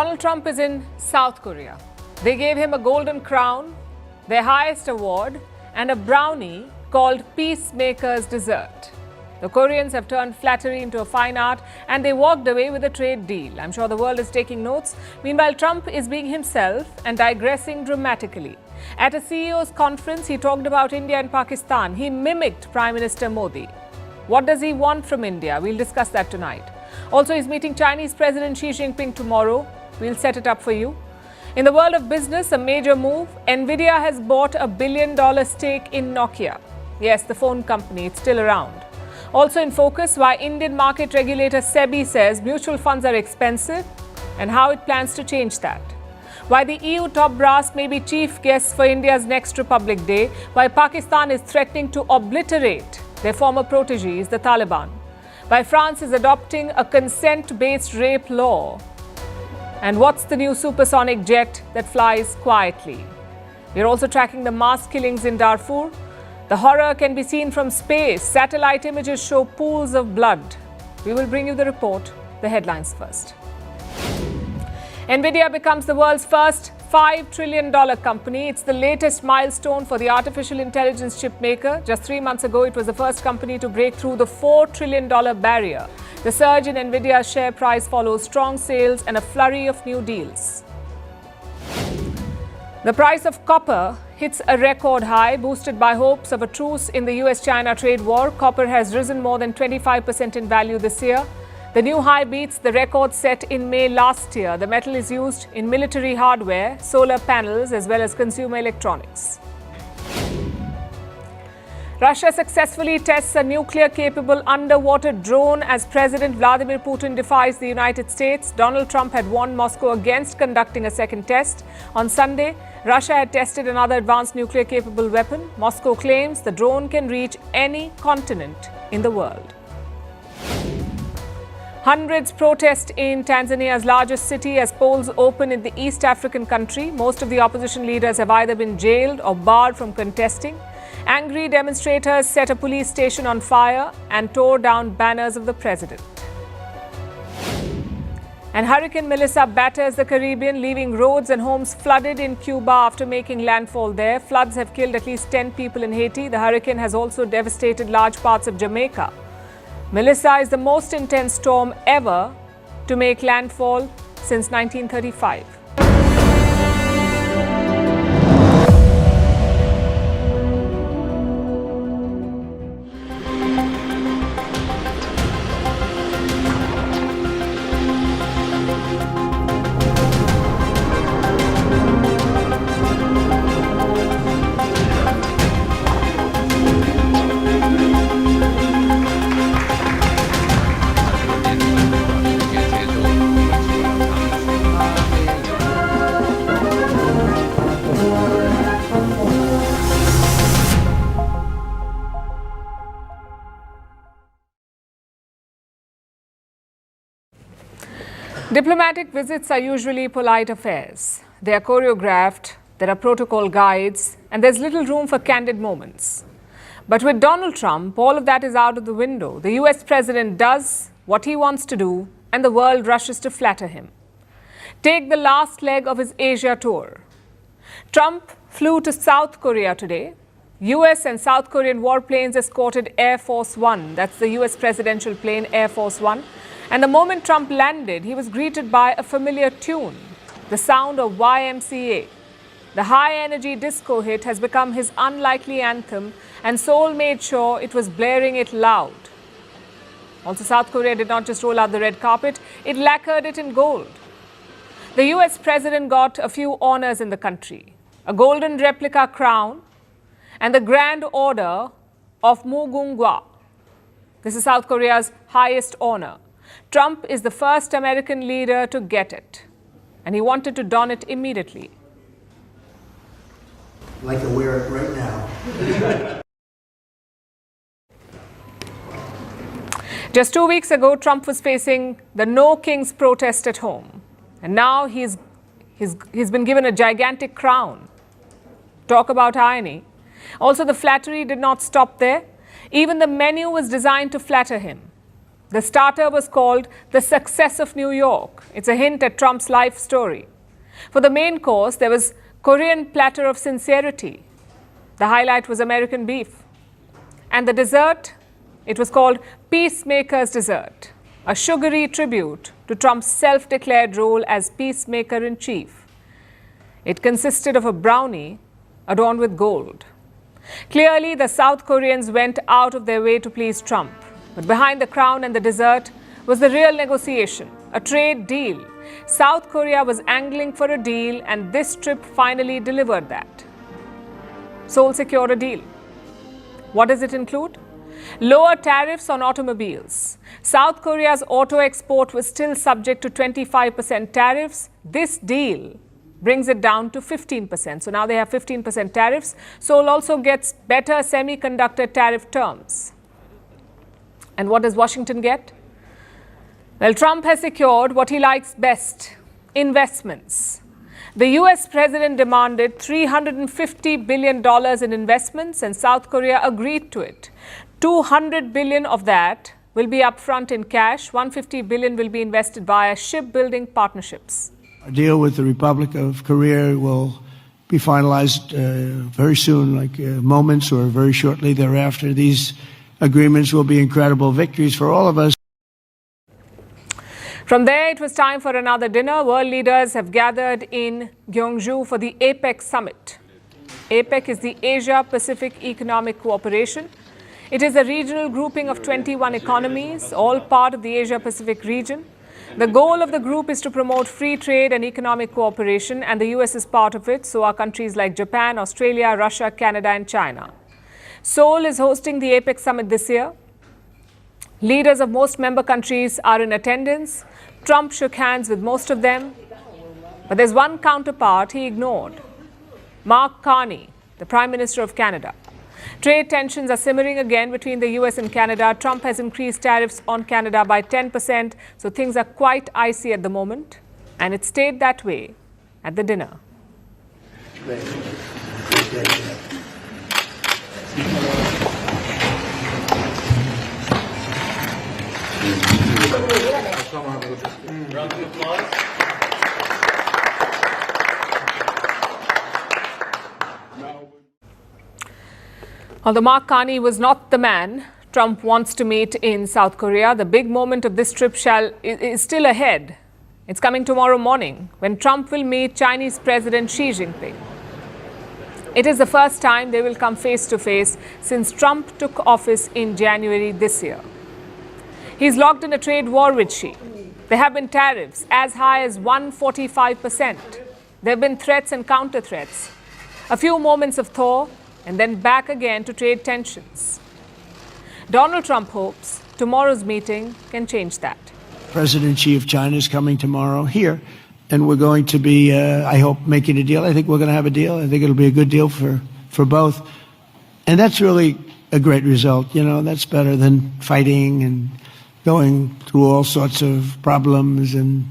Donald Trump is in South Korea. They gave him a golden crown, their highest award, and a brownie called Peacemaker's Dessert. The Koreans have turned flattery into a fine art and they walked away with a trade deal. I'm sure the world is taking notes. Meanwhile, Trump is being himself and digressing dramatically. At a CEO's conference, he talked about India and Pakistan. He mimicked Prime Minister Modi. What does he want from India? We'll discuss that tonight. Also, he's meeting Chinese President Xi Jinping tomorrow. We'll set it up for you. In the world of business, a major move. Nvidia has bought a $1 billion stake in Nokia. Yes, the phone company, it's still around. Also in focus, why Indian market regulator SEBI says mutual funds are expensive and how it plans to change that. Why the EU top brass may be chief guests for India's next Republic Day. Why Pakistan is threatening to obliterate their former proteges, the Taliban. Why France is adopting a consent-based rape law. And what's the new supersonic jet that flies quietly? We're also tracking the mass killings in Darfur. The horror can be seen from space. Satellite images show pools of blood. We will bring you the report. The headlines first. Nvidia becomes the world's first $5 trillion company. It's the latest milestone for the artificial intelligence chip maker. Just 3 months ago, it was the first company to break through the $4 trillion barrier. The surge in Nvidia's share price follows strong sales and a flurry of new deals. The price of copper hits a record high, boosted by hopes of a truce in the US-China trade war. Copper has risen more than 25% in value this year. The new high beats the record set in May last year. The metal is used in military hardware, solar panels, as well as consumer electronics. Russia successfully tests a nuclear-capable underwater drone as President Vladimir Putin defies the United States. Donald Trump had warned Moscow against conducting a second test. On Sunday, Russia had tested another advanced nuclear-capable weapon. Moscow claims the drone can reach any continent in the world. Hundreds protest in Tanzania's largest city as polls open in the East African country. Most of the opposition leaders have either been jailed or barred from contesting. Angry demonstrators set a police station on fire and tore down banners of the president. And Hurricane Melissa batters the Caribbean, leaving roads and homes flooded in Cuba after making landfall there. Floods have killed at least 10 people in Haiti. The hurricane has also devastated large parts of Jamaica. Melissa is the most intense storm ever to make landfall since 1935. Diplomatic visits are usually polite affairs. They are choreographed, there are protocol guides, and there's little room for candid moments. But with Donald Trump, all of that is out of the window. The US president does what he wants to do, and the world rushes to flatter him. Take the last leg of his Asia tour. Trump flew to South Korea today. US and South Korean warplanes escorted Air Force One. That's the US presidential plane, Air Force One. And the moment Trump landed, he was greeted by a familiar tune, the sound of YMCA. The high-energy disco hit has become his unlikely anthem, and Seoul made sure it was blaring it loud. Also, South Korea did not just roll out the red carpet, it lacquered it in gold. The US president got a few honors in the country, a golden replica crown and the Grand Order of Mugunghwa. This is South Korea's highest honor. Trump is the first American leader to get it, and he wanted to don it immediately. Like to wear it right now. Just 2 weeks ago, Trump was facing the No Kings protest at home, and now he's been given a gigantic crown. Talk about irony. Also, the flattery did not stop there. Even the menu was designed to flatter him. The starter was called The Success of New York. It's a hint at Trump's life story. For the main course, there was Korean platter of sincerity. The highlight was American beef. And the dessert, it was called Peacemaker's Dessert, a sugary tribute to Trump's self-declared role as peacemaker-in-chief. It consisted of a brownie adorned with gold. Clearly, the South Koreans went out of their way to please Trump. But behind the crown and the dessert was the real negotiation, a trade deal. South Korea was angling for a deal, and this trip finally delivered that. Seoul secured a deal. What does it include? Lower tariffs on automobiles. South Korea's auto export was still subject to 25% tariffs. This deal brings it down to 15%. So now they have 15% tariffs. Seoul also gets better semiconductor tariff terms. And what does Washington get? Well, Trump has secured what he likes best, investments. The US president demanded $350 billion in investments, and South Korea agreed to it. $200 billion of that will be upfront in cash. $150 billion will be invested via shipbuilding partnerships. A deal with the Republic of Korea will be finalized very soon, like moments or very shortly thereafter. These agreements will be incredible victories for all of us. From there, it was time for another dinner. World leaders have gathered in Gyeongju for the APEC summit. APEC is the Asia-Pacific Economic Cooperation. It is a regional grouping of 21 economies, all part of the Asia-Pacific region. The goal of the group is to promote free trade and economic cooperation, and the US is part of it. So are countries like Japan, Australia, Russia, Canada, and China. Seoul is hosting the APEC summit this year. Leaders of most member countries are in attendance. Trump shook hands with most of them. But there's one counterpart he ignored. Mark Carney, the Prime Minister of Canada. Trade tensions are simmering again between the US and Canada. Trump has increased tariffs on Canada by 10%, so things are quite icy at the moment. And it stayed that way at the dinner. Although Mark Carney was not the man Trump wants to meet in South Korea, the big moment of this trip is still ahead. It's coming tomorrow morning when Trump will meet Chinese President Xi Jinping. It is the first time they will come face to face since Trump took office in January this year. He's locked in a trade war with Xi. There have been tariffs as high as 145%. There have been threats and counter-threats. A few moments of thaw, and then back again to trade tensions. Donald Trump hopes tomorrow's meeting can change that. President Xi of China is coming tomorrow here, and we're going to be, I hope, making a deal. I think we're going to have a deal. I think it'll be a good deal for both. And that's really a great result. You know, that's better than fighting and going through all sorts of problems. And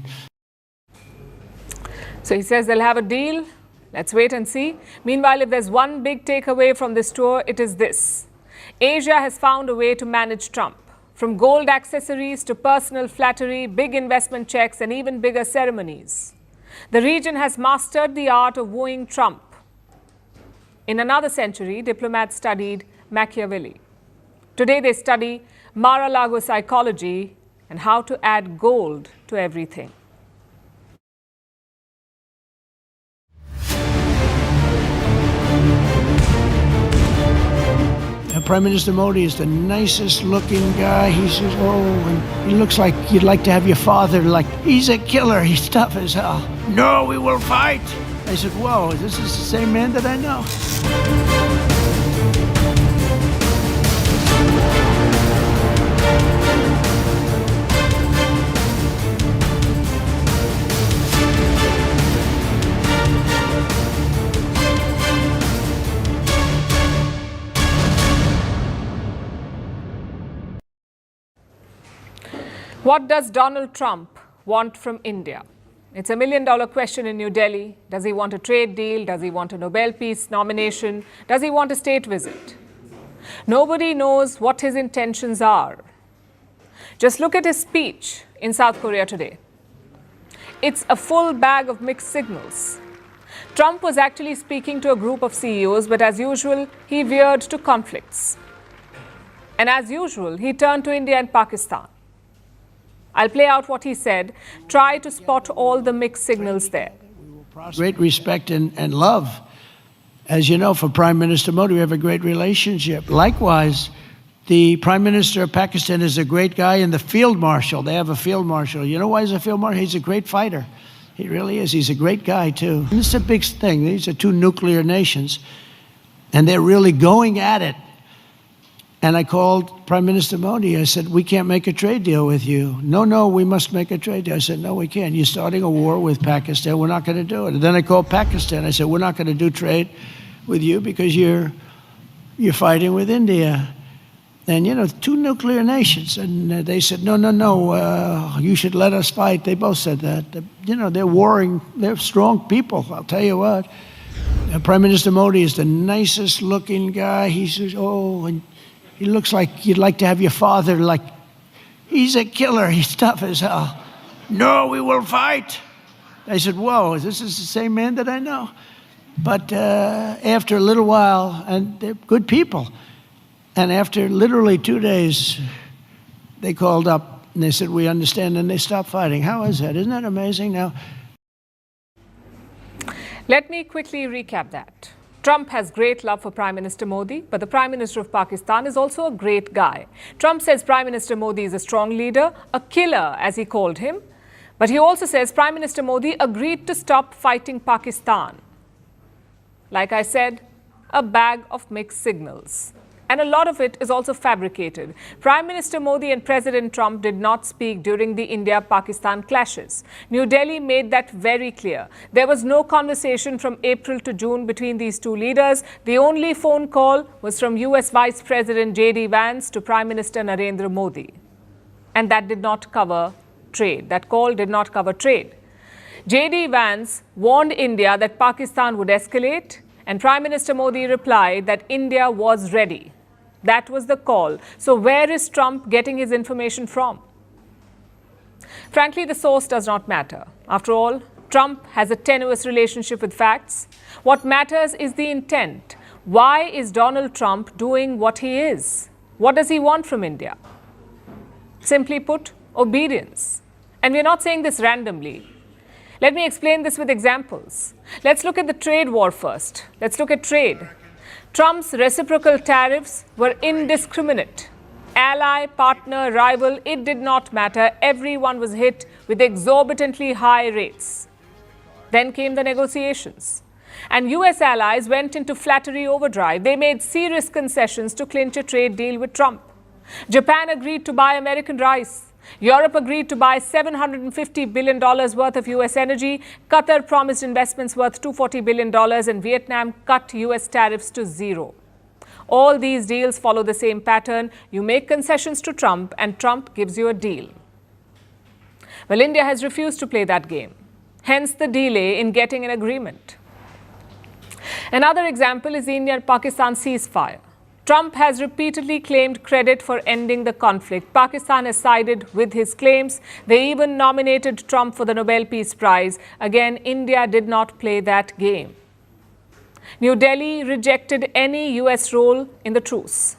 so he says they'll have a deal. Let's wait and see. Meanwhile, if there's one big takeaway from this tour, it is this. Asia has found a way to manage Trump. From gold accessories to personal flattery, big investment checks, and even bigger ceremonies. The region has mastered the art of wooing Trump. In another century, diplomats studied Machiavelli. Today, they study Mar-a-Lago psychology and how to add gold to everything. Prime Minister Modi is the nicest looking guy. He says, oh, and he looks like you'd like to have your father. Like, he's a killer. He's tough as hell. No, we will fight. I said, whoa, this is the same man that I know. What does Donald Trump want from India? It's a $1 million question in New Delhi. Does he want a trade deal? Does he want a Nobel Peace nomination? Does he want a state visit? Nobody knows what his intentions are. Just look at his speech in South Korea today. It's a full bag of mixed signals. Trump was actually speaking to a group of CEOs, but as usual, he veered to conflicts. And as usual, he turned to India and Pakistan. I'll play out what he said. Try to spot all the mixed signals there. Great respect and love. As you know, for Prime Minister Modi, we have a great relationship. Likewise, the Prime Minister of Pakistan is a great guy, and the Field Marshal, they have a Field Marshal. You know why he's a Field Marshal? He's a great fighter. He really is. He's a great guy, too. And this is a big thing. These are two nuclear nations, and they're really going at it. And I called Prime Minister Modi. I said, we can't make a trade deal with you. No, we must make a trade deal. I said, no, we can't. You're starting a war with Pakistan. We're not going to do it. And then I called Pakistan. I said, we're not going to do trade with you because you're fighting with India. And, you know, two nuclear nations. And they said, no, you should let us fight. They both said that. You know, they're warring. They're strong people, I'll tell you what. Prime Minister Modi is the nicest looking guy. He says, and he looks like you'd like to have your father, like, he's a killer. He's tough as hell. No, we will fight. I said, whoa, this is the same man that I know. But after a little while, and they're good people, and after literally 2 days, they called up and they said, we understand, and they stopped fighting. How is that? Isn't that amazing? Now, let me quickly recap that. Trump has great love for Prime Minister Modi, but the Prime Minister of Pakistan is also a great guy. Trump says Prime Minister Modi is a strong leader, a killer, as he called him. But he also says Prime Minister Modi agreed to stop fighting Pakistan. Like I said, a bag of mixed signals. And a lot of it is also fabricated. Prime Minister Modi and President Trump did not speak during the India-Pakistan clashes. New Delhi made that very clear. There was no conversation from April to June between these two leaders. The only phone call was from US Vice President J.D. Vance to Prime Minister Narendra Modi. And that did not cover trade. That call did not cover trade. J.D. Vance warned India that Pakistan would escalate, and Prime Minister Modi replied that India was ready. That was the call. So where is Trump getting his information from? Frankly, the source does not matter. After all, Trump has a tenuous relationship with facts. What matters is the intent. Why is Donald Trump doing what he is? What does he want from India? Simply put, obedience. And we're not saying this randomly. Let me explain this with examples. Let's look at the trade war first. Let's look at trade. Trump's reciprocal tariffs were indiscriminate. Ally, partner, rival, it did not matter. Everyone was hit with exorbitantly high rates. Then came the negotiations. And US allies went into flattery overdrive. They made serious concessions to clinch a trade deal with Trump. Japan agreed to buy American rice. Europe agreed to buy $750 billion worth of US energy. Qatar promised investments worth $240 billion, and Vietnam cut US tariffs to zero. All these deals follow the same pattern. You make concessions to Trump, and Trump gives you a deal. Well, India has refused to play that game. Hence the delay in getting an agreement. Another example is the India-Pakistan ceasefire. Trump has repeatedly claimed credit for ending the conflict. Pakistan has sided with his claims. They even nominated Trump for the Nobel Peace Prize. Again, India did not play that game. New Delhi rejected any US role in the truce.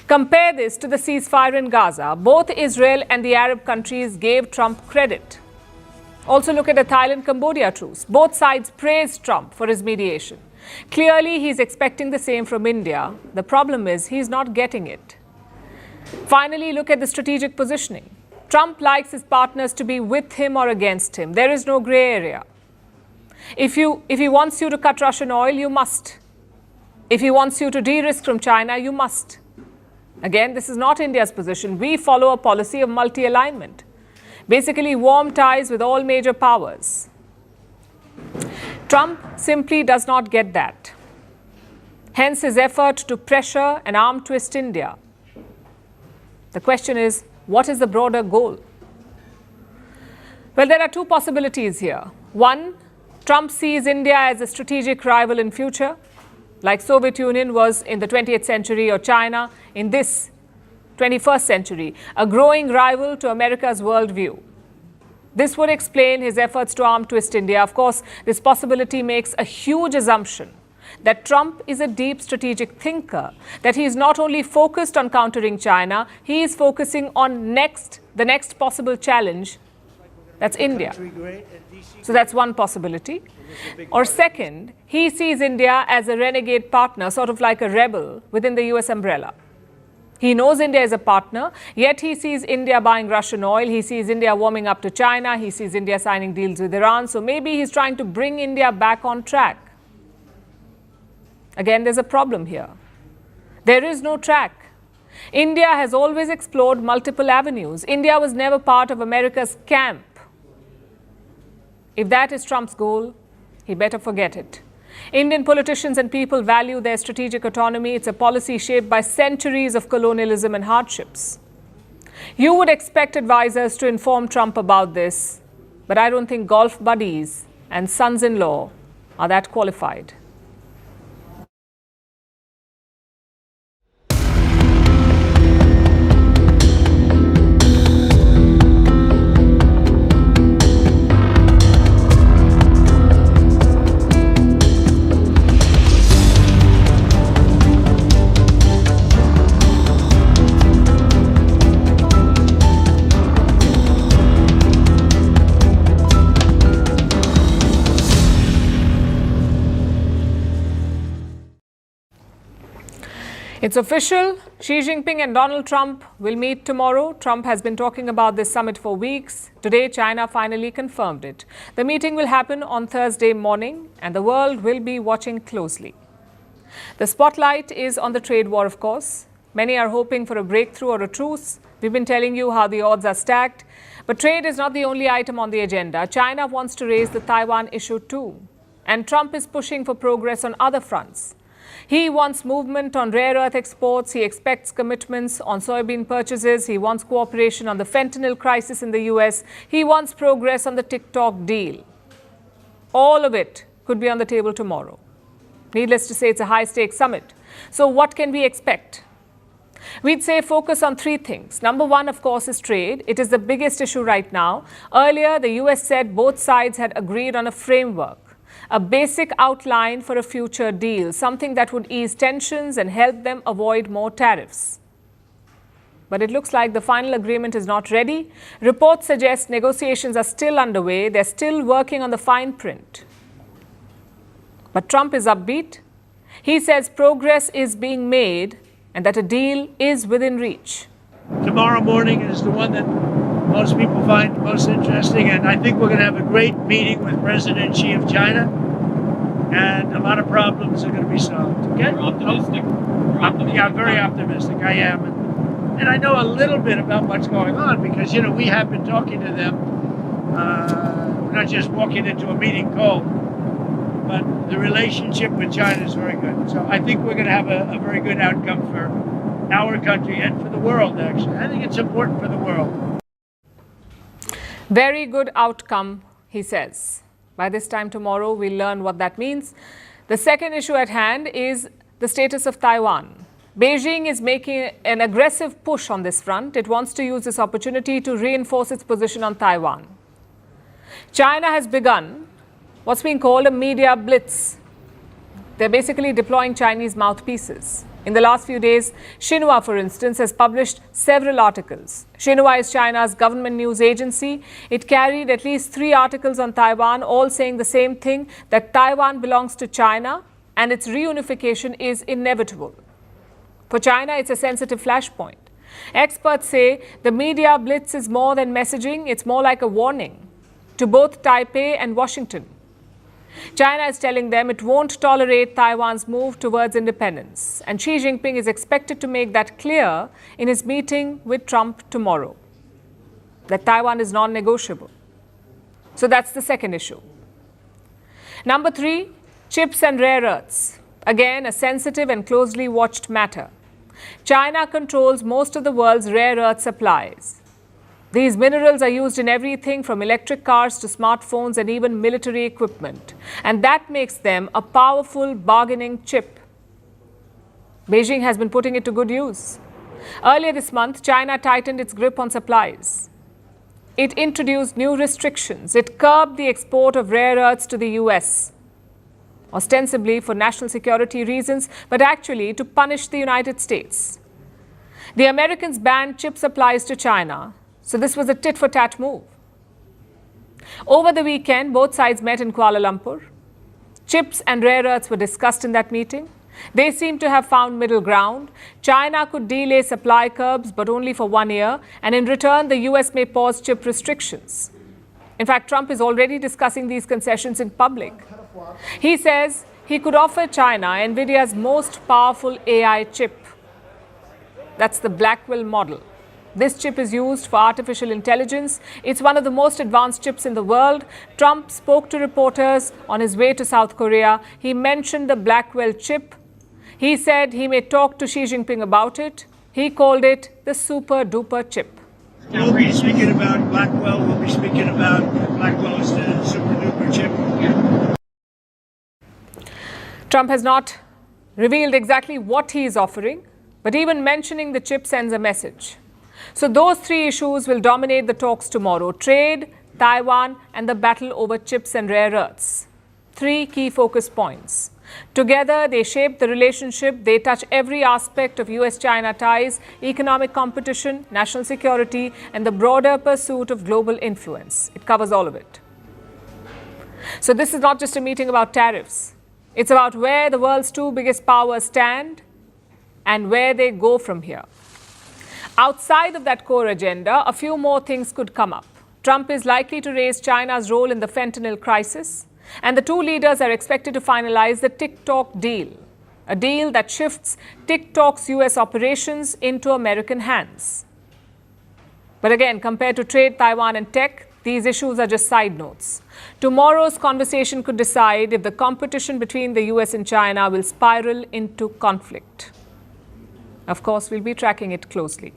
Compare this to the ceasefire in Gaza. Both Israel and the Arab countries gave Trump credit. Also look at the Thailand-Cambodia truce. Both sides praised Trump for his mediation. Clearly, he's expecting the same from India. The problem is he's not getting it. Finally, look at the strategic positioning. Trump likes his partners to be with him or against him. There is no gray area. If he wants you to cut Russian oil, you must. If he wants you to de-risk from China, you must. Again, this is not India's position. We follow a policy of multi-alignment. Basically, warm ties with all major powers. Trump simply does not get that. Hence his effort to pressure and arm twist India. The question is, what is the broader goal? Well, there are two possibilities here. One, Trump sees India as a strategic rival in future, like Soviet Union was in the 20th century or China in this 21st century, a growing rival to America's worldview. This would explain his efforts to arm twist India. Of course, this possibility makes a huge assumption that Trump is a deep strategic thinker, that he is not only focused on countering China, he is focusing on the next possible challenge, that's India. So that's one possibility. Or second, he sees India as a renegade partner, sort of like a rebel within the US umbrella. He knows India is a partner, yet he sees India buying Russian oil, he sees India warming up to China, he sees India signing deals with Iran. So maybe he's trying to bring India back on track. Again, there's a problem here. There is no track. India has always explored multiple avenues. India was never part of America's camp. If that is Trump's goal, he better forget it. Indian politicians and people value their strategic autonomy. It's a policy shaped by centuries of colonialism and hardships. You would expect advisors to inform Trump about this, but I don't think golf buddies and sons-in-law are that qualified. It's official. Xi Jinping and Donald Trump will meet tomorrow. Trump has been talking about this summit for weeks. Today, China finally confirmed it. The meeting will happen on Thursday morning, and the world will be watching closely. The spotlight is on the trade war, of course. Many are hoping for a breakthrough or a truce. We've been telling you how the odds are stacked. But trade is not the only item on the agenda. China wants to raise the Taiwan issue too. And Trump is pushing for progress on other fronts. He wants movement on rare earth exports. He expects commitments on soybean purchases. He wants cooperation on the fentanyl crisis in the US. He wants progress on the TikTok deal. All of it could be on the table tomorrow. Needless to say, it's a high-stakes summit. So what can we expect? We'd say focus on three things. Number one, of course, is trade. It is the biggest issue right now. Earlier, the US said both sides had agreed on a framework, a basic outline for a future deal, something that would ease tensions and help them avoid more tariffs. But it looks like the final agreement is not ready. Reports suggest negotiations are still underway. They're still working on the fine print. But Trump is upbeat. He says progress is being made and that a deal is within reach. Tomorrow morning is the one that most people find most interesting, and I think we're going to have a great meeting with President Xi of China, and a lot of problems are going to be solved. Okay? You're optimistic. Yeah, I'm very optimistic. I am. And I know a little bit about what's going on because, you know, we have been talking to them. We're not just walking into a meeting cold, but the relationship with China is very good. So I think we're going to have a very good outcome for our country and for the world, actually. I think it's important for the world. Very good outcome, he says. By this time tomorrow, we'll learn what that means. The second issue at hand is the status of Taiwan. Beijing is making an aggressive push on this front. It wants to use this opportunity to reinforce its position on Taiwan. China has begun what's being called a media blitz. They're basically deploying Chinese mouthpieces. In the last few days, Xinhua, for instance, has published several articles. Xinhua is China's government news agency. It carried at least 3 articles on Taiwan, all saying the same thing, that Taiwan belongs to China and its reunification is inevitable. For China, it's a sensitive flashpoint. Experts say the media blitz is more than messaging, it's more like a warning to both Taipei and Washington. China is telling them it won't tolerate Taiwan's move towards independence. And Xi Jinping is expected to make that clear in his meeting with Trump tomorrow, that Taiwan is non-negotiable. So that's the second issue. Number 3, chips and rare earths. Again, a sensitive and closely watched matter. China controls most of the world's rare earth supplies. These minerals are used in everything from electric cars to smartphones and even military equipment. And that makes them a powerful bargaining chip. Beijing has been putting it to good use. Earlier this month, China tightened its grip on supplies. It introduced new restrictions. It curbed the export of rare earths to the US, ostensibly for national security reasons, but actually to punish the United States. The Americans banned chip supplies to China, so this was a tit-for-tat move. Over the weekend, both sides met in Kuala Lumpur. Chips and rare earths were discussed in that meeting. They seem to have found middle ground. China could delay supply curbs, but only for 1 year, and in return, the US may pause chip restrictions. In fact, Trump is already discussing these concessions in public. He says he could offer China NVIDIA's most powerful AI chip. That's the Blackwell model. This chip is used for artificial intelligence. It's one of the most advanced chips in the world. Trump spoke to reporters on his way to South Korea. He mentioned the Blackwell chip. He said he may talk to Xi Jinping about it. He called it the super-duper chip. We'll be speaking about Blackwell. We'll be speaking about Blackwell as the super-duper chip. Trump has not revealed exactly what he is offering, but even mentioning the chip sends a message. So those three issues will dominate the talks tomorrow: trade, Taiwan, and the battle over chips and rare earths. Three key focus points. Together, they shape the relationship. They touch every aspect of US-China ties, economic competition, national security, and the broader pursuit of global influence. It covers all of it. So this is not just a meeting about tariffs. It's about where the world's two biggest powers stand and where they go from here. Outside of that core agenda, a few more things could come up. Trump is likely to raise China's role in the fentanyl crisis, and the two leaders are expected to finalize the TikTok deal, a deal that shifts TikTok's US operations into American hands. But again, compared to trade, Taiwan, and tech, these issues are just side notes. Tomorrow's conversation could decide if the competition between the US and China will spiral into conflict. Of course, we'll be tracking it closely.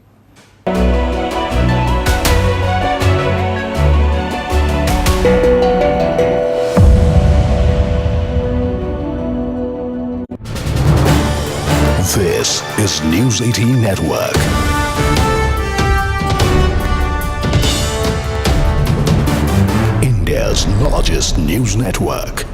This is News 18 Network. India's largest news network.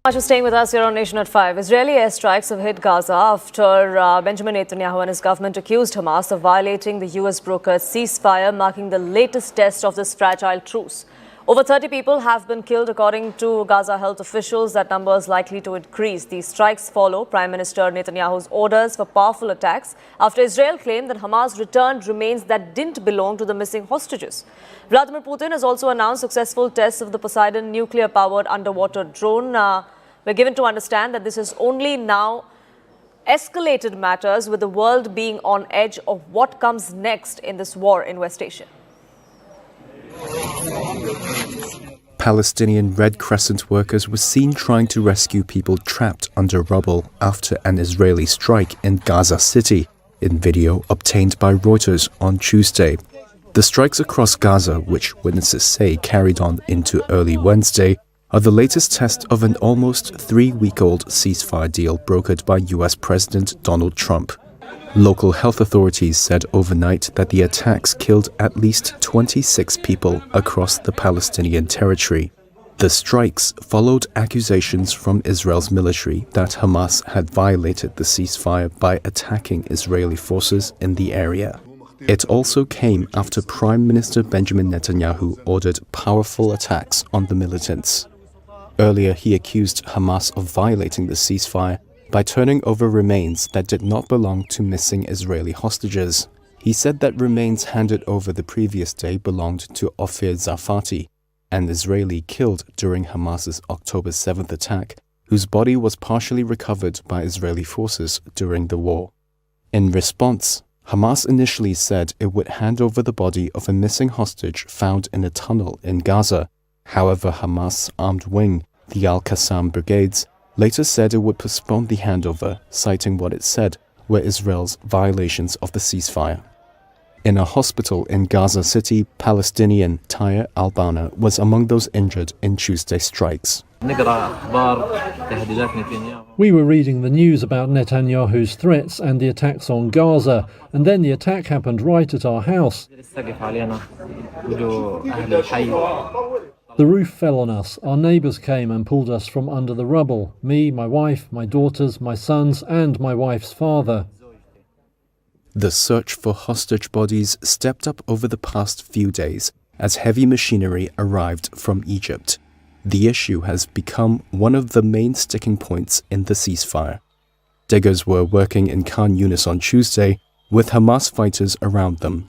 Much for staying with us here on Nation at 5. Israeli airstrikes have hit Gaza after Benjamin Netanyahu and his government accused Hamas of violating the US-brokered ceasefire, marking the latest test of this fragile truce. Over 30 people have been killed, according to Gaza health officials. That number is likely to increase. These strikes follow Prime Minister Netanyahu's orders for powerful attacks after Israel claimed that Hamas returned remains that didn't belong to the missing hostages. Vladimir Putin has also announced successful tests of the Poseidon nuclear-powered underwater drone. We're given to understand that this has only now escalated matters, with the world being on edge of what comes next in this war in West Asia. Palestinian Red Crescent workers were seen trying to rescue people trapped under rubble after an Israeli strike in Gaza City, in video obtained by Reuters on Tuesday. The strikes across Gaza, which witnesses say carried on into early Wednesday, are the latest test of an almost 3-week-old ceasefire deal brokered by US President Donald Trump. Local health authorities said overnight that the attacks killed at least 26 people across the Palestinian territory. The strikes followed accusations from Israel's military that Hamas had violated the ceasefire by attacking Israeli forces in the area. It also came after Prime Minister Benjamin Netanyahu ordered powerful attacks on the militants. Earlier, he accused Hamas of violating the ceasefire by turning over remains that did not belong to missing Israeli hostages. He said that remains handed over the previous day belonged to Ofir Zarfati, an Israeli killed during Hamas's October 7th attack, whose body was partially recovered by Israeli forces during the war. In response, Hamas initially said it would hand over the body of a missing hostage found in a tunnel in Gaza. However, Hamas' armed wing, the Al-Qassam Brigades, later said it would postpone the handover, citing what it said were Israel's violations of the ceasefire. In a hospital in Gaza City, Palestinian Tyre al-Bana was among those injured in Tuesday's strikes. We were reading the news about Netanyahu's threats and the attacks on Gaza, and then the attack happened right at our house. The roof fell on us. Our neighbours came and pulled us from under the rubble. Me, my wife, my daughters, my sons, and my wife's father. The search for hostage bodies stepped up over the past few days as heavy machinery arrived from Egypt. The issue has become one of the main sticking points in the ceasefire. Diggers were working in Khan Yunis on Tuesday with Hamas fighters around them.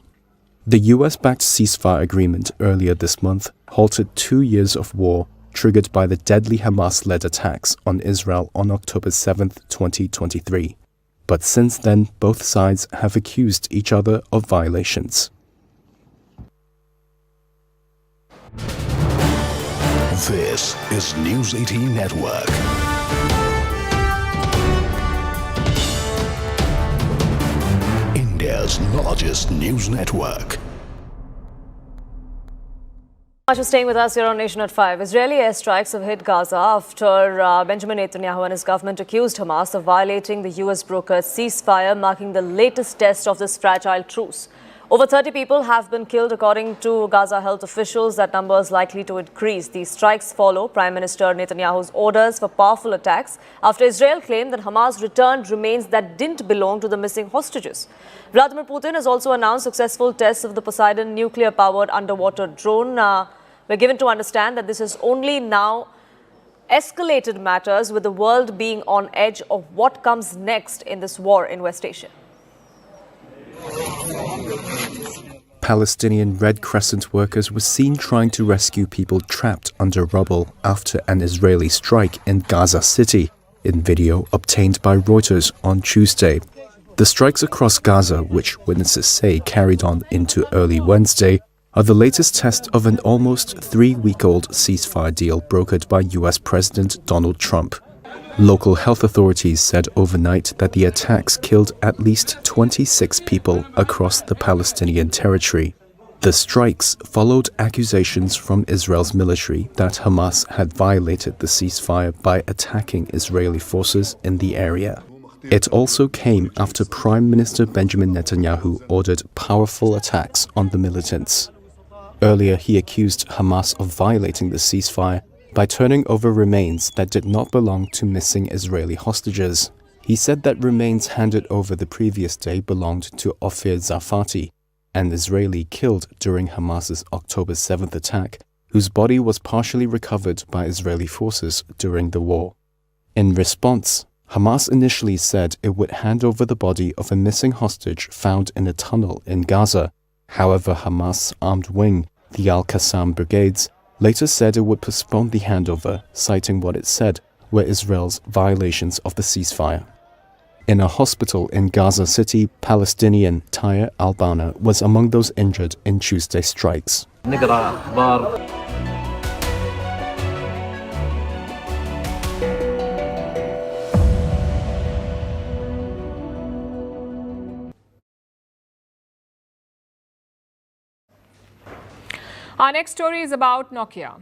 The US-backed ceasefire agreement earlier this month halted 2 years of war triggered by the deadly Hamas-led attacks on Israel on October 7, 2023. But since then, both sides have accused each other of violations. This is News 18 Network. India's largest news network. Much for staying with us here on Nation at 5. Israeli airstrikes have hit Gaza after Benjamin Netanyahu and his government accused Hamas of violating the US-brokered ceasefire, marking the latest test of this fragile truce. Over 30 people have been killed, according to Gaza health officials. That number is likely to increase. These strikes follow Prime Minister Netanyahu's orders for powerful attacks after Israel claimed that Hamas returned remains that didn't belong to the missing hostages. Vladimir Putin has also announced successful tests of the Poseidon nuclear-powered underwater drone. We're given to understand that this has only now escalated matters, with the world being on edge of what comes next in this war in West Asia. Palestinian Red Crescent workers were seen trying to rescue people trapped under rubble after an Israeli strike in Gaza City, in video obtained by Reuters on Tuesday. The strikes across Gaza, which witnesses say carried on into early Wednesday, are the latest test of an almost 3-week-old ceasefire deal brokered by US President Donald Trump. Local health authorities said overnight that the attacks killed at least 26 people across the Palestinian territory. The strikes followed accusations from Israel's military that Hamas had violated the ceasefire by attacking Israeli forces in the area. It also came after Prime Minister Benjamin Netanyahu ordered powerful attacks on the militants. Earlier, he accused Hamas of violating the ceasefire by turning over remains that did not belong to missing Israeli hostages. He said that remains handed over the previous day belonged to Ofir Zafati, an Israeli killed during Hamas's October 7th attack, whose body was partially recovered by Israeli forces during the war. In response, Hamas initially said it would hand over the body of a missing hostage found in a tunnel in Gaza. However, Hamas' armed wing, the Al-Qassam brigades, later said it would postpone the handover, citing what it said were Israel's violations of the ceasefire. In a hospital in Gaza City, Palestinian Taya al-Bana was among those injured in Tuesday's strikes. Our next story is about Nokia.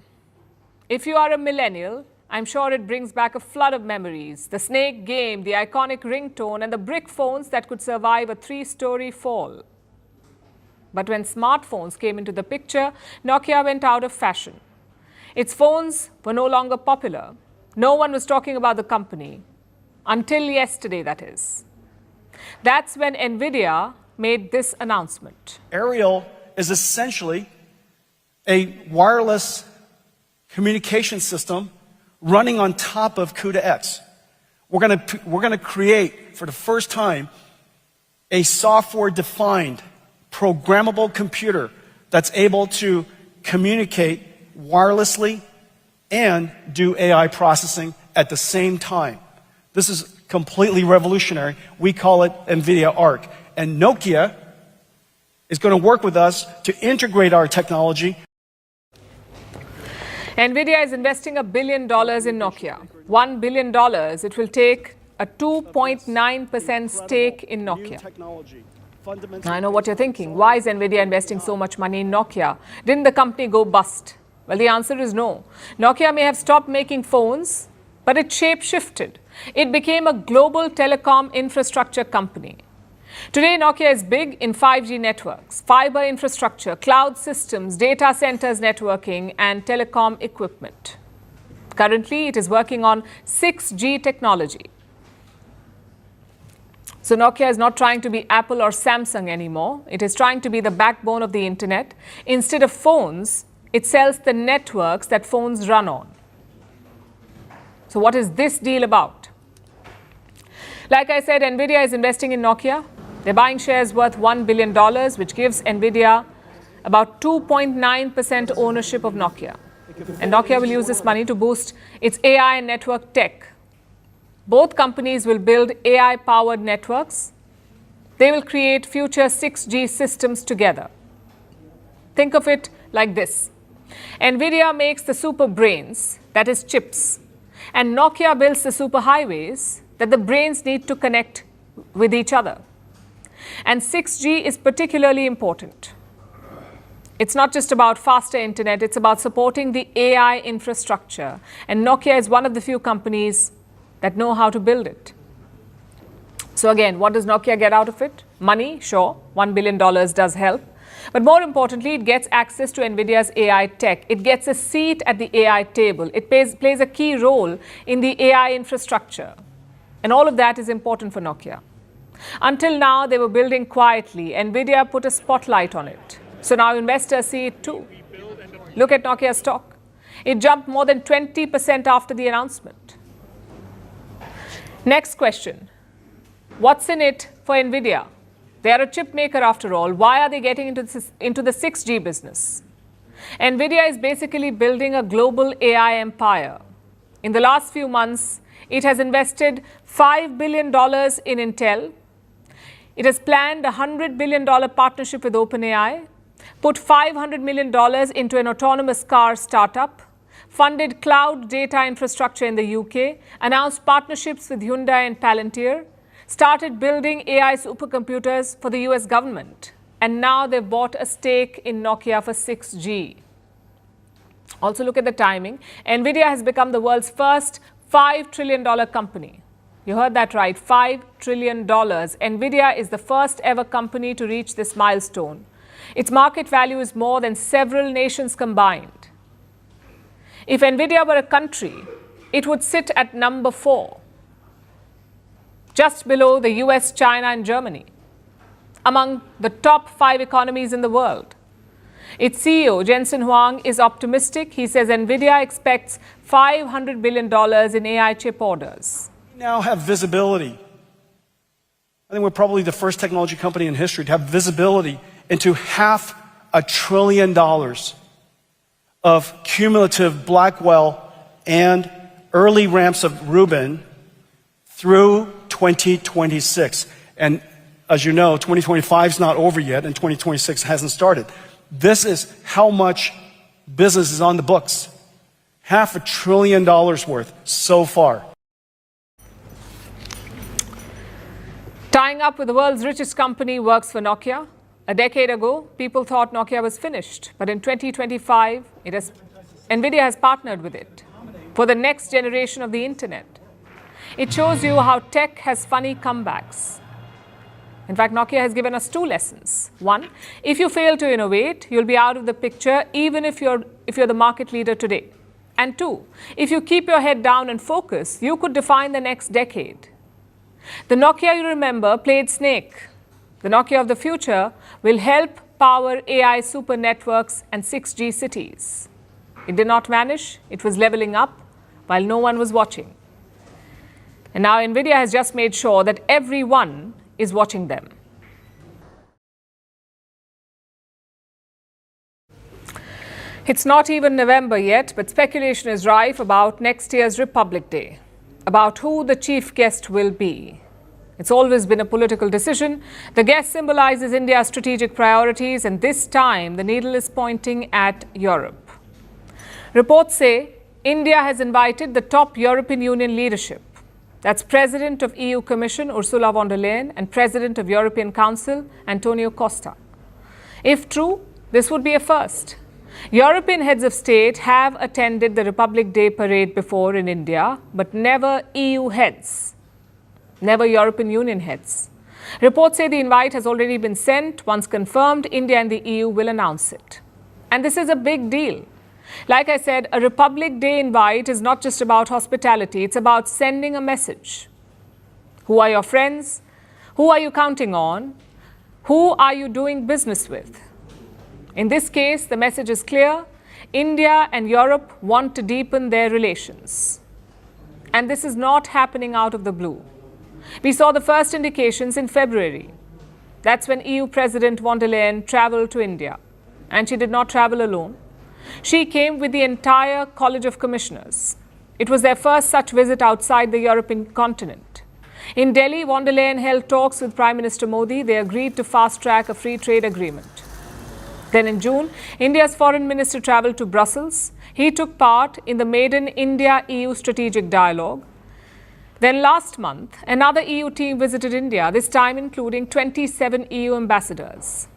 If you are a millennial, I'm sure it brings back a flood of memories. The snake game, the iconic ringtone, and the brick phones that could survive a 3-story fall. But when smartphones came into the picture, Nokia went out of fashion. Its phones were no longer popular. No one was talking about the company. Until yesterday, that is. That's when NVIDIA made this announcement. Aerial is essentially a wireless communication system running on top of CUDA-X. We're going to create, for the first time, a software-defined, programmable computer that's able to communicate wirelessly and do AI processing at the same time. This is completely revolutionary. We call it NVIDIA Arc. And Nokia is going to work with us to integrate our technology. NVIDIA is investing $1 billion in Nokia. $1 billion, it will take a 2.9% stake in Nokia. Now, I know what you're thinking. Why is NVIDIA investing so much money in Nokia? Didn't the company go bust? Well, the answer is no. Nokia may have stopped making phones, but it shape-shifted. It became a global telecom infrastructure company. Today, Nokia is big in 5G networks, fiber infrastructure, cloud systems, data centers networking, and telecom equipment. Currently, it is working on 6G technology. So Nokia is not trying to be Apple or Samsung anymore. It is trying to be the backbone of the internet. Instead of phones, it sells the networks that phones run on. So what is this deal about? Like I said, NVIDIA is investing in Nokia. They're buying shares worth $1 billion, which gives NVIDIA about 2.9% ownership of Nokia. And Nokia will use this money to boost its AI and network tech. Both companies will build AI-powered networks. They will create future 6G systems together. Think of it like this. NVIDIA makes the super brains, that is chips, and Nokia builds the superhighways that the brains need to connect with each other. And 6G is particularly important. It's not just about faster internet, it's about supporting the AI infrastructure. And Nokia is one of the few companies that know how to build it. So again, what does Nokia get out of it? Money, sure, $1 billion does help. But more importantly, it gets access to NVIDIA's AI tech. It gets a seat at the AI table. It plays a key role in the AI infrastructure. And all of that is important for Nokia. Until now, they were building quietly. NVIDIA put a spotlight on it. So now investors see it too. Look at Nokia's stock. It jumped more than 20% after the announcement. Next question. What's in it for NVIDIA? They are a chip maker after all. Why are they getting into the 6G business? NVIDIA is basically building a global AI empire. In the last few months, it has invested $5 billion in Intel. It has planned a $100 billion partnership with OpenAI, put $500 million into an autonomous car startup, funded cloud data infrastructure in the UK, announced partnerships with Hyundai and Palantir, started building AI supercomputers for the US government, and now they've bought a stake in Nokia for 6G. Also look at the timing. NVIDIA has become the world's first $5 trillion company. You heard that right, $5 trillion. NVIDIA is the first ever company to reach this milestone. Its market value is more than several nations combined. If NVIDIA were a country, it would sit at number 4. Just below the US, China, and Germany, among the top 5 economies in the world. Its CEO, Jensen Huang, is optimistic. He says NVIDIA expects $500 billion in AI chip orders. We now have visibility. I think we're probably the first technology company in history to have visibility into $500 billion of cumulative Blackwell and early ramps of Rubin through 2026. And as you know, 2025 is not over yet and 2026 hasn't started. This is how much business is on the books. $500 billion worth so far. Tying up with the world's richest company works for Nokia. A decade ago, people thought Nokia was finished. But in 2025, NVIDIA has partnered with it for the next generation of the internet. It shows you how tech has funny comebacks. In fact, Nokia has given us 2 lessons. 1, if you fail to innovate, you'll be out of the picture even if you're the market leader today. And 2, if you keep your head down and focus, you could define the next decade. The Nokia you remember played Snake. The Nokia of the future will help power AI super networks and 6G cities. It did not vanish. It was leveling up while no one was watching. And now NVIDIA has just made sure that everyone is watching them. It's not even November yet, but speculation is rife about next year's Republic Day, about who the chief guest will be. It's always been a political decision. The guest symbolizes India's strategic priorities, and this time the needle is pointing at Europe. Reports say India has invited the top European Union leadership. That's President of EU Commission Ursula von der Leyen and President of European Council Antonio Costa. If true, this would be a first. European heads of state have attended the Republic Day parade before in India, but never EU heads, never European Union heads. Reports say the invite has already been sent. Once confirmed, India and the EU will announce it. And this is a big deal. Like I said, a Republic Day invite is not just about hospitality, it's about sending a message. Who are your friends? Who are you counting on? Who are you doing business with? In this case, the message is clear. India and Europe want to deepen their relations. And this is not happening out of the blue. We saw the first indications in February. That's when EU President von der Leyen traveled to India. And she did not travel alone. She came with the entire College of Commissioners. It was their first such visit outside the European continent. In Delhi, von der Leyen held talks with Prime Minister Modi. They agreed to fast-track a free trade agreement. Then in June, India's foreign minister travelled to Brussels. He took part in the maiden India-EU strategic dialogue. Then last month, another EU team visited India, this time including 27 EU ambassadors.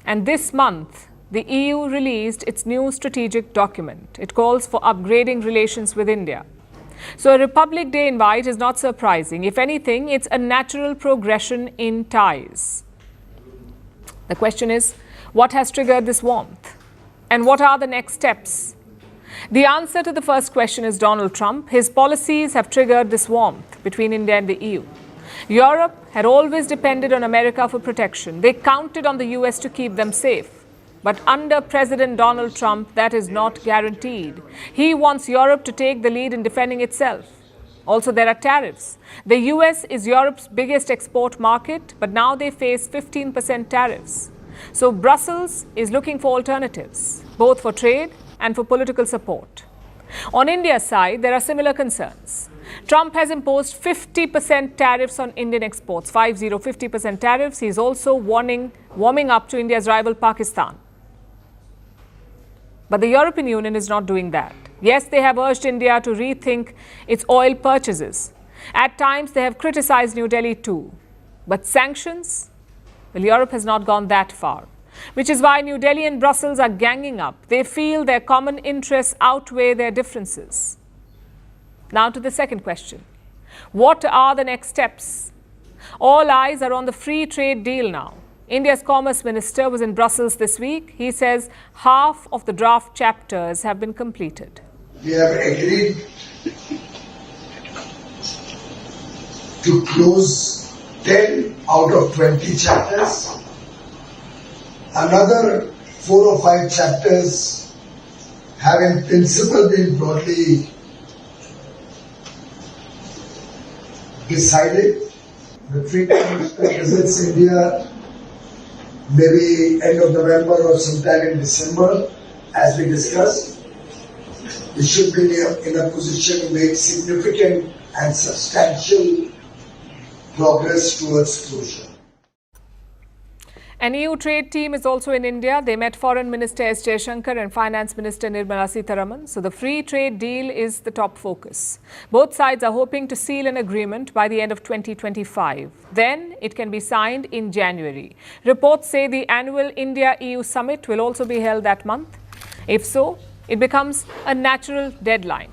And this month, the EU released its new strategic document. It calls for upgrading relations with India. So a Republic Day invite is not surprising. If anything, it's a natural progression in ties. The question is, what has triggered this warmth? And what are the next steps? The answer to the first question is Donald Trump. His policies have triggered this warmth between India and the EU. Europe had always depended on America for protection. They counted on the US to keep them safe. But under President Donald Trump, that is not guaranteed. He wants Europe to take the lead in defending itself. Also, there are tariffs. The US is Europe's biggest export market, but now they face 15% tariffs. So Brussels is looking for alternatives, both for trade and for political support. On India's side, there are similar concerns. Trump has imposed 50% tariffs on Indian exports, 50% tariffs. He's also warming up to India's rival Pakistan. But the European Union is not doing that. Yes, they have urged India to rethink its oil purchases. At times, they have criticized New Delhi too. But sanctions? Well, Europe has not gone that far, which is why New Delhi and Brussels are ganging up. They feel their common interests outweigh their differences. Now to the second question. What are the next steps? All eyes are on the free trade deal now. India's Commerce Minister was in Brussels this week. He says half of the draft chapters have been completed. We have agreed to close 10 out of 20 chapters. Another 4 or 5 chapters have in principle been broadly decided. The Trade Minister visits India maybe end of November or sometime in December, as we discussed. We should be in a position to make significant and substantial progress towards closure. An EU trade team is also in India. They met Foreign Minister S. Jaishankar and Finance Minister Nirmala Sitharaman. So the free trade deal is the top focus. Both sides are hoping to seal an agreement by the end of 2025. Then it can be signed in January. Reports say the annual India-EU summit will also be held that month. If so, it becomes a natural deadline,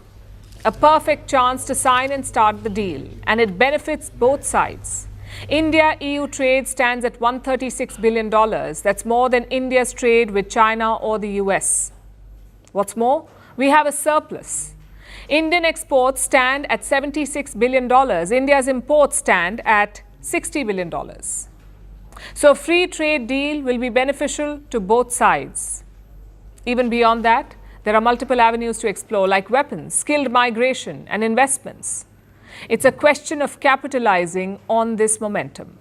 a perfect chance to sign and start the deal. And it benefits both sides. India-EU trade stands at $136 billion. That's more than India's trade with China or the US. What's more, we have a surplus. Indian exports stand at $76 billion. India's imports stand at $60 billion. So a free trade deal will be beneficial to both sides. Even beyond that, there are multiple avenues to explore, like weapons, skilled migration, and investments. It's a question of capitalizing on this momentum.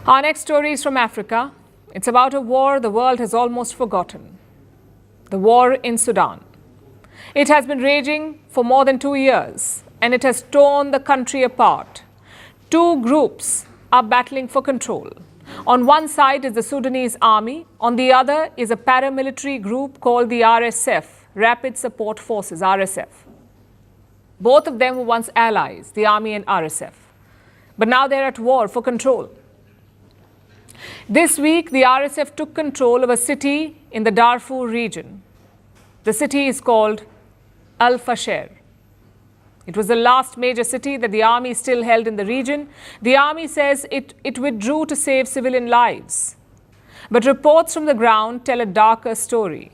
Our next story is from Africa. It's about a war the world has almost forgotten. The war in Sudan. It has been raging for more than 2 years, and it has torn the country apart. Two groups are battling for control. On one side is the Sudanese army. On the other is a paramilitary group called the RSF, Rapid Support Forces, RSF. Both of them were once allies, the army and RSF. But now they're at war for control. This week, the RSF took control of a city in the Darfur region. The city is called Al Fasher. It was the last major city that the army still held in the region. The army says it withdrew to save civilian lives. But reports from the ground tell a darker story.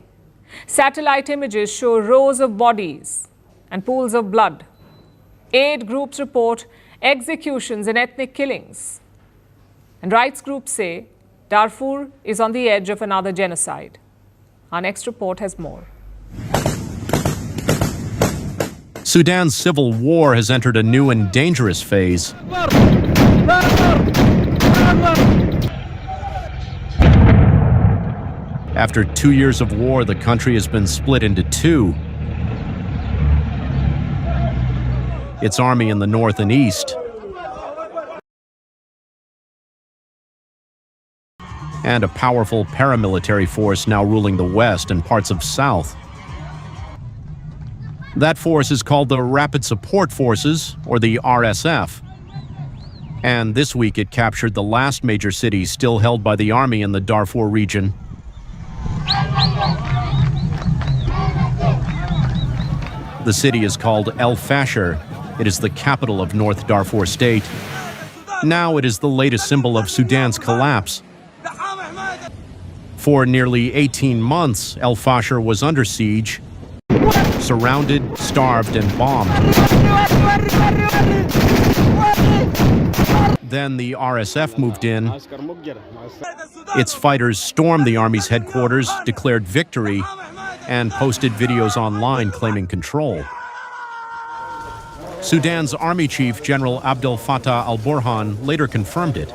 Satellite images show rows of bodies and pools of blood. Aid groups report executions and ethnic killings. And rights groups say Darfur is on the edge of another genocide. Our next report has more. Sudan's civil war has entered a new and dangerous phase. After 2 years of war, the country has been split into two. Its army in the north and east, and a powerful paramilitary force now ruling the west and parts of south. That force is called the Rapid Support Forces, or the RSF. And this week it captured the last major city still held by the army in the Darfur region. The city is called El Fasher. It is the capital of North Darfur State. Now it is the latest symbol of Sudan's collapse. For nearly 18 months, El Fasher was under siege, surrounded, starved, and bombed. Then the RSF moved in. Its fighters stormed the army's headquarters, declared victory, and posted videos online claiming control. Sudan's army chief, General Abdel Fattah al-Burhan, later confirmed it.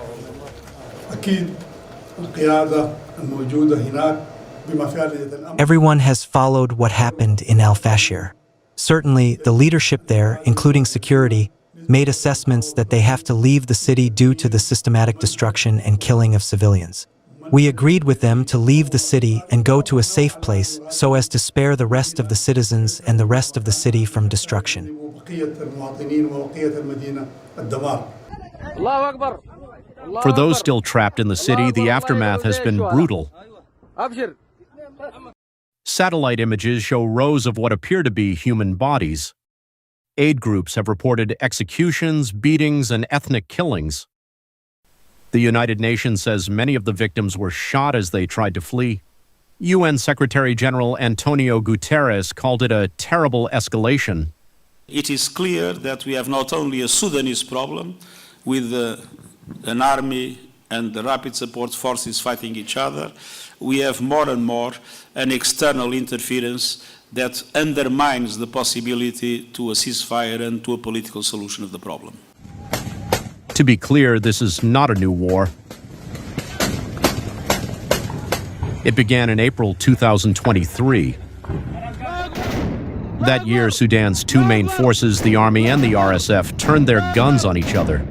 Everyone has followed what happened in Al Fasher. Certainly, the leadership there, including security, made assessments that they have to leave the city due to the systematic destruction and killing of civilians. We agreed with them to leave the city and go to a safe place so as to spare the rest of the citizens and the rest of the city from destruction. For those still trapped in the city, the aftermath has been brutal. Satellite images show rows of what appear to be human bodies. Aid groups have reported executions, beatings, and ethnic killings. The United Nations says many of the victims were shot as they tried to flee. UN Secretary-General Antonio Guterres called it a terrible escalation. It is clear that we have not only a Sudanese problem with an army and the rapid support forces fighting each other, we have more and more an external interference that undermines the possibility to a ceasefire and to a political solution of the problem. To be clear, this is not a new war. It began in April 2023. That year, Sudan's two main forces, the army and the RSF, turned their guns on each other.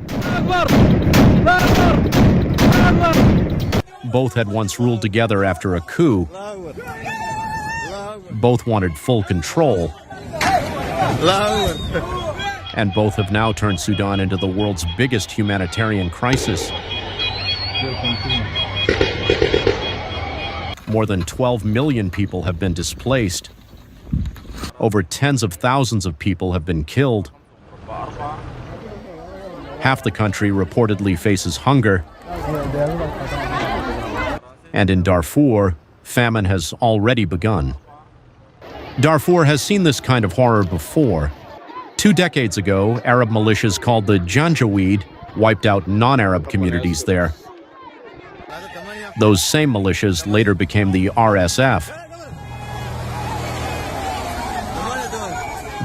Both had once ruled together after a coup. Both wanted full control. And both have now turned Sudan into the world's biggest humanitarian crisis. More than 12 million people have been displaced. Over tens of thousands of people have been killed. Half the country reportedly faces hunger. And in Darfur, famine has already begun. Darfur has seen this kind of horror before. 2 decades ago, Arab militias called the Janjaweed wiped out non-Arab communities there. Those same militias later became the RSF.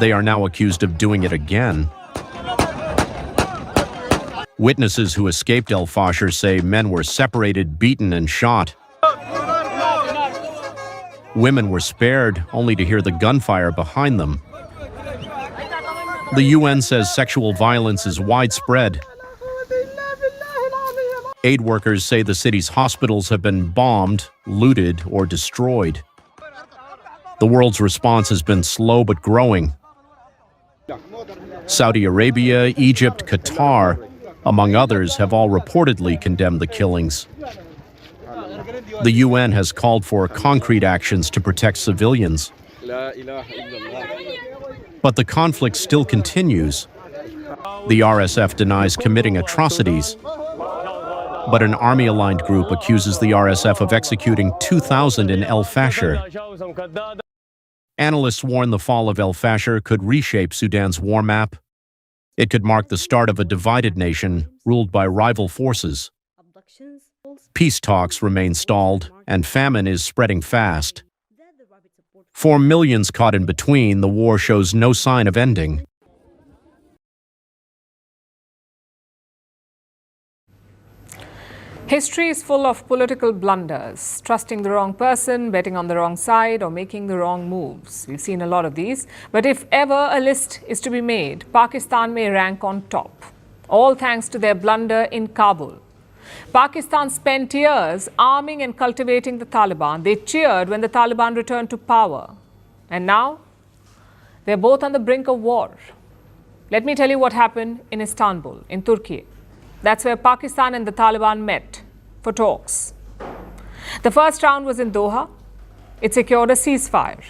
They are now accused of doing it again. Witnesses who escaped El Fasher say men were separated, beaten, and shot. Women were spared, only to hear the gunfire behind them. The UN says sexual violence is widespread. Aid workers say the city's hospitals have been bombed, looted, or destroyed. The world's response has been slow but growing. Saudi Arabia, Egypt, Qatar, among others, have all reportedly condemned the killings. The UN has called for concrete actions to protect civilians. But the conflict still continues. The RSF denies committing atrocities. But an army-aligned group accuses the RSF of executing 2,000 in El Fasher. Analysts warn the fall of El Fasher could reshape Sudan's war map. It could mark the start of a divided nation ruled by rival forces. Peace talks remain stalled, and famine is spreading fast. For millions caught in between, the war shows no sign of ending. History is full of political blunders, trusting the wrong person, betting on the wrong side, or making the wrong moves. We've seen a lot of these. But if ever a list is to be made, Pakistan may rank on top, all thanks to their blunder in Kabul. Pakistan spent years arming and cultivating the Taliban. They cheered when the Taliban returned to power. And now, they're both on the brink of war. Let me tell you what happened in Istanbul, in Turkey. That's where Pakistan and the Taliban met for talks. The first round was in Doha. It secured a ceasefire.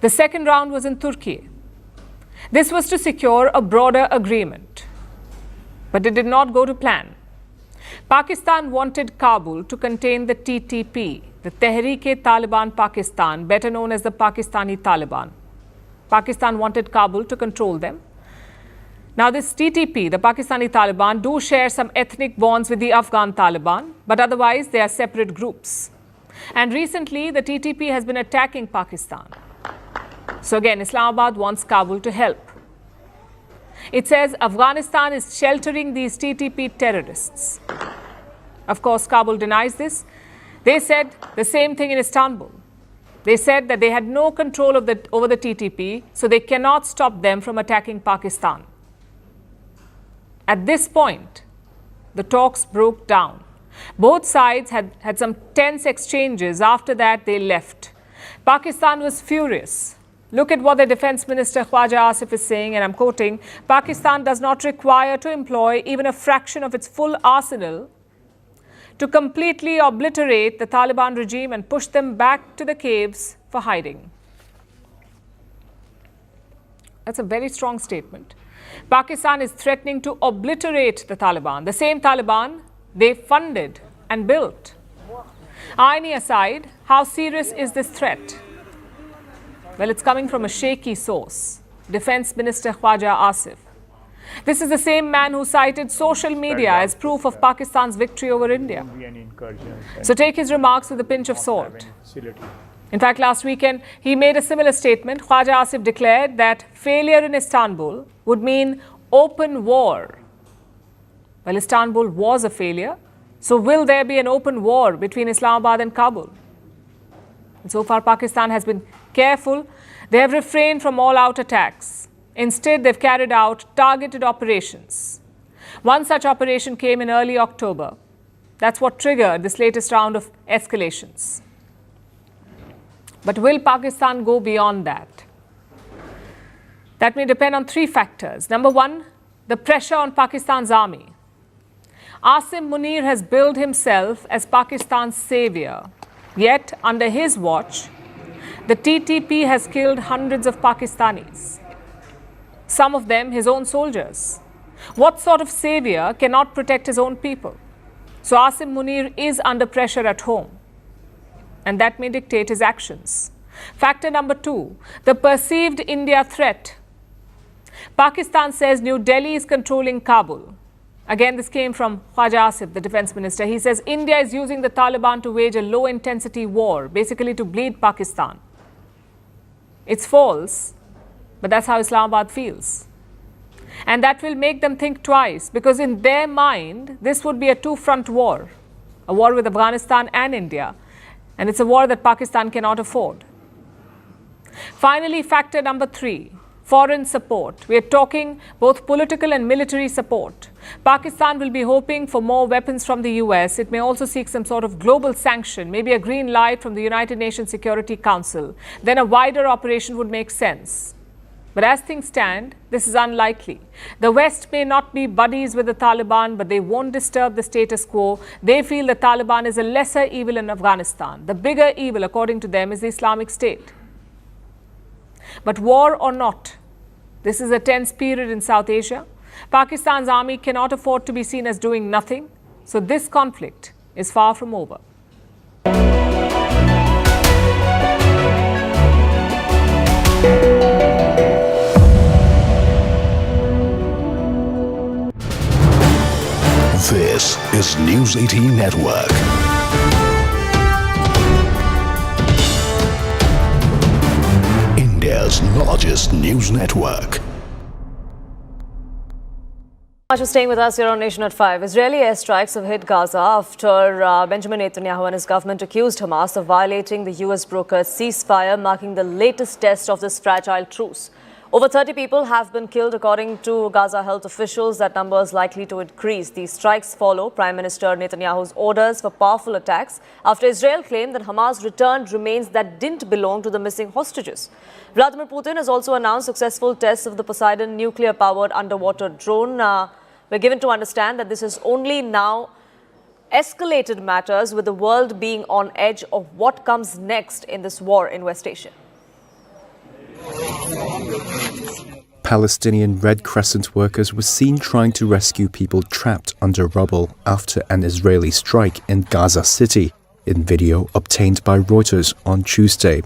The second round was in Turkey. This was to secure a broader agreement. But it did not go to plan. Pakistan wanted Kabul to contain the TTP, the Tehreek-e-Taliban Pakistan, better known as the Pakistani Taliban. Pakistan wanted Kabul to control them. Now, this TTP, the Pakistani Taliban, do share some ethnic bonds with the Afghan Taliban, but otherwise they are separate groups. And recently, the TTP has been attacking Pakistan. So again, Islamabad wants Kabul to help. It says Afghanistan is sheltering these TTP terrorists. Of course, Kabul denies this. They said the same thing in Istanbul. They said that they had no control over the TTP, so they cannot stop them from attacking Pakistan. At this point, the talks broke down. Both sides had some tense exchanges. After that, they left. Pakistan was furious. Look at what the Defense Minister Khwaja Asif is saying, and I'm quoting, Pakistan does not require to employ even a fraction of its full arsenal to completely obliterate the Taliban regime and push them back to the caves for hiding. That's a very strong statement. Pakistan is threatening to obliterate the Taliban, the same Taliban they funded and built. Irony aside, how serious is this threat? Well, it's coming from a shaky source, Defense Minister Khwaja Asif. This is the same man who cited social media as proof of Pakistan's victory over India. So take his remarks with a pinch of salt. In fact, last weekend, he made a similar statement. Khwaja Asif declared that failure in Istanbul would mean open war. Well, Istanbul was a failure. So will there be an open war between Islamabad and Kabul? And so far, Pakistan has been careful. They have refrained from all-out attacks. Instead, they've carried out targeted operations. One such operation came in early October. That's what triggered this latest round of escalations. But will Pakistan go beyond that? That may depend on three factors. Number one, the pressure on Pakistan's army. Asim Munir has billed himself as Pakistan's savior. Yet, under his watch, the TTP has killed hundreds of Pakistanis. Some of them his own soldiers. What sort of savior cannot protect his own people? So Asim Munir is under pressure at home. And that may dictate his actions. Factor number two, the perceived India threat. Pakistan says New Delhi is controlling Kabul. Again, this came from Khwaja Asif, the defense minister. He says India is using the Taliban to wage a low-intensity war, basically to bleed Pakistan. It's false, but that's how Islamabad feels. And that will make them think twice, because in their mind, this would be a two-front war, a war with Afghanistan and India. And it's a war that Pakistan cannot afford. Finally, factor number three, foreign support. We are talking both political and military support. Pakistan will be hoping for more weapons from the US. It may also seek some sort of global sanction, maybe a green light from the United Nations Security Council. Then a wider operation would make sense. But as things stand, this is unlikely. The West may not be buddies with the Taliban, but they won't disturb the status quo. They feel the Taliban is a lesser evil in Afghanistan. The bigger evil, according to them, is the Islamic State. But war or not, this is a tense period in South Asia. Pakistan's army cannot afford to be seen as doing nothing. So this conflict is far from over. This is News 18 Network. India's largest news network. Much for staying with us here on Nation at 5. Israeli airstrikes have hit Gaza after Benjamin Netanyahu and his government accused Hamas of violating the US brokered ceasefire, marking the latest test of this fragile truce. Over 30 people have been killed, according to Gaza health officials. That number is likely to increase. These strikes follow Prime Minister Netanyahu's orders for powerful attacks after Israel claimed that Hamas returned remains that didn't belong to the missing hostages. Vladimir Putin has also announced successful tests of the Poseidon nuclear-powered underwater drone. We're given to understand that this has only now escalated matters, with the world being on edge of what comes next in this war in West Asia. Palestinian Red Crescent workers were seen trying to rescue people trapped under rubble after an Israeli strike in Gaza City, in video obtained by Reuters on Tuesday.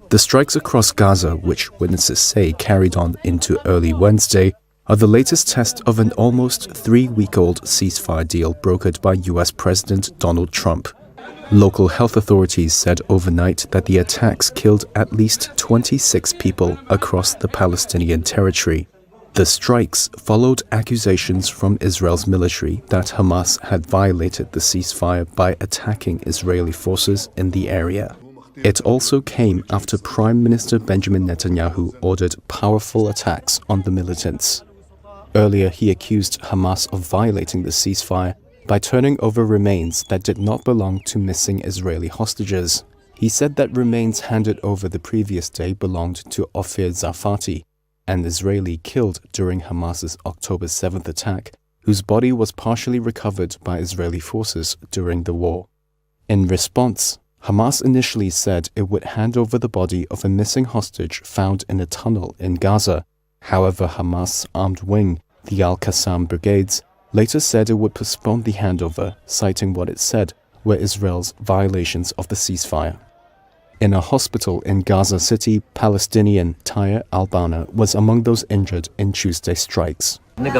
The strikes across Gaza, which witnesses say carried on into early Wednesday, are the latest test of an almost 3-week-old ceasefire deal brokered by US President Donald Trump. Local health authorities said overnight that the attacks killed at least 26 people across the Palestinian territory. The strikes followed accusations from Israel's military that Hamas had violated the ceasefire by attacking Israeli forces in the area. It also came after Prime Minister Benjamin Netanyahu ordered powerful attacks on the militants. Earlier, he accused Hamas of violating the ceasefire by turning over remains that did not belong to missing Israeli hostages. He said that remains handed over the previous day belonged to Ophir Zafati, an Israeli killed during Hamas's October 7th attack, whose body was partially recovered by Israeli forces during the war. In response, Hamas initially said it would hand over the body of a missing hostage found in a tunnel in Gaza. However, Hamas' armed wing, the Al-Qassam Brigades, later said it would postpone the handover, citing what it said were Israel's violations of the ceasefire. In a hospital in Gaza City, Palestinian Tyre Al-Bana was among those injured in Tuesday's strikes. We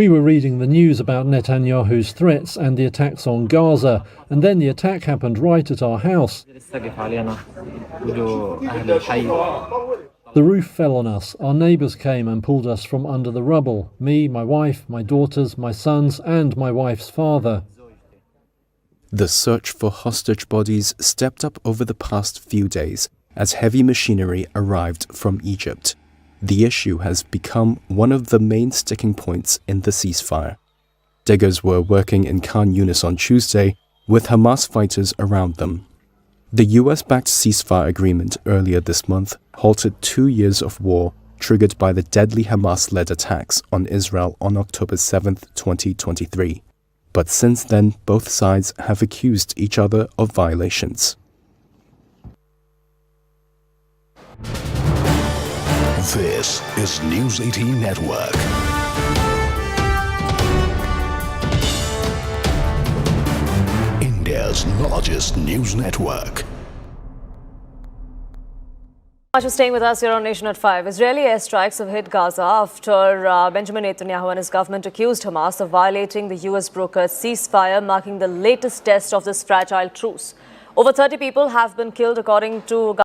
were reading the news about Netanyahu's threats and the attacks on Gaza, and then the attack happened right at our house. The roof fell on us. Our neighbours came and pulled us from under the rubble. Me, my wife, my daughters, my sons, and my wife's father. The search for hostage bodies stepped up over the past few days as heavy machinery arrived from Egypt. The issue has become one of the main sticking points in the ceasefire. Diggers were working in Khan Yunis on Tuesday, with Hamas fighters around them. The US-backed ceasefire agreement earlier this month halted 2 years of war triggered by the deadly Hamas-led attacks on Israel on October 7, 2023. But since then, both sides have accused each other of violations. This is News 18 Network. India's largest news network. Much for staying with us here on Nation at 5. Israeli airstrikes have hit Gaza after Benjamin Netanyahu and his government accused Hamas of violating the US brokered ceasefire, marking the latest test of this fragile truce. Over 30 people have been killed, according to